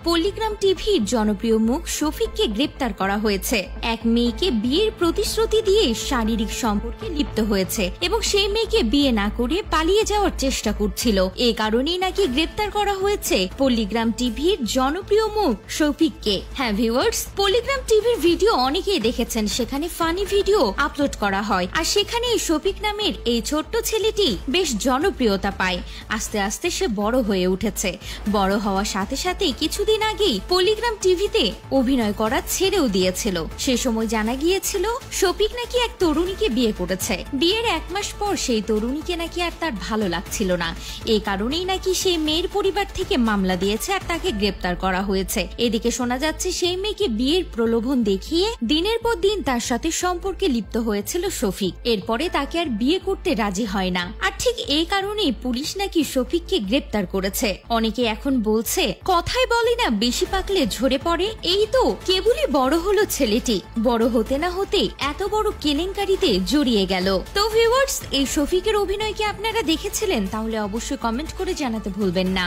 পল্লিগ্রাম টিভির জনপ্রিয় মুখ শফিককে গ্রেপ্তার করা হয়েছে। এক মেয়েকে বিয়ের প্রতিশ্রুতি দিয়ে শারীরিক সম্পর্কে লিপ্ত হয়েছে এবং সেই মেয়েকে বিয়ে না করে পালিয়ে যাওয়ার চেষ্টা করছিল। এই কারণেই নাকি গ্রেপ্তার করা হয়েছে পল্লিগ্রাম টিভির জনপ্রিয় মুখ শফিককে। হ্যাঁ ভিউয়ার্স, পল্লিগ্রাম টিভির ভিডিও অনেকেই দেখেছেন, সেখানে ফানি ভিডিও আপলোড করা হয় আর সেখানে শফিক নামের এই ছোট্ট ছেলেটি বেশ জনপ্রিয়তা পায়। আস্তে আস্তে সে বড় হয়ে উঠেছে। বড় হওয়ার সাথে সাথে কিছুদিন আগেই পল্লিগ্রাম টিভিতে অভিনয় করা ছেড়েও দিয়েছিল। সে সময় জানা গিয়েছিল শফিক নাকি এক তরুণীকে বিয়ে করেছে। বিয়ের 1 মাস পর সেই তরুণীকে নাকি আর তার ভালো লাগছিল না। এই কারণেই নাকি সেই মেয়ের পরিবার থেকে মামলা দিয়েছে আর তাকে গ্রেপ্তার করা হয়েছে। এদিকে শোনা যাচ্ছে সেই মেয়েকে বিয়ের প্রলোভন দেখিয়ে দিনের পর দিন তার সাথে সম্পর্কে লিপ্ত হয়েছিল শফিক। এরপরে তাকে আর বিয়ে করতে রাজি হয় না। আর ঠিক এই কারণেই পুলিশ নাকি শফিককে গ্রেপ্তার করেছে। অনেকে এখন বলছে, কথাই বলে না বেশি পাকলে ঝরে পড়ে। এই তো কেবলই বড় হলো ছেলেটি, বড় হতে না হতে এত বড় কেলেঙ্কারিতে জড়িয়ে গেল। তো ভিউয়ার্স, এই শফিকের অভিনয় কি আপনারা দেখেছিলেন? তাহলে অবশ্যই কমেন্ট করে জানাতে ভুলবেন না।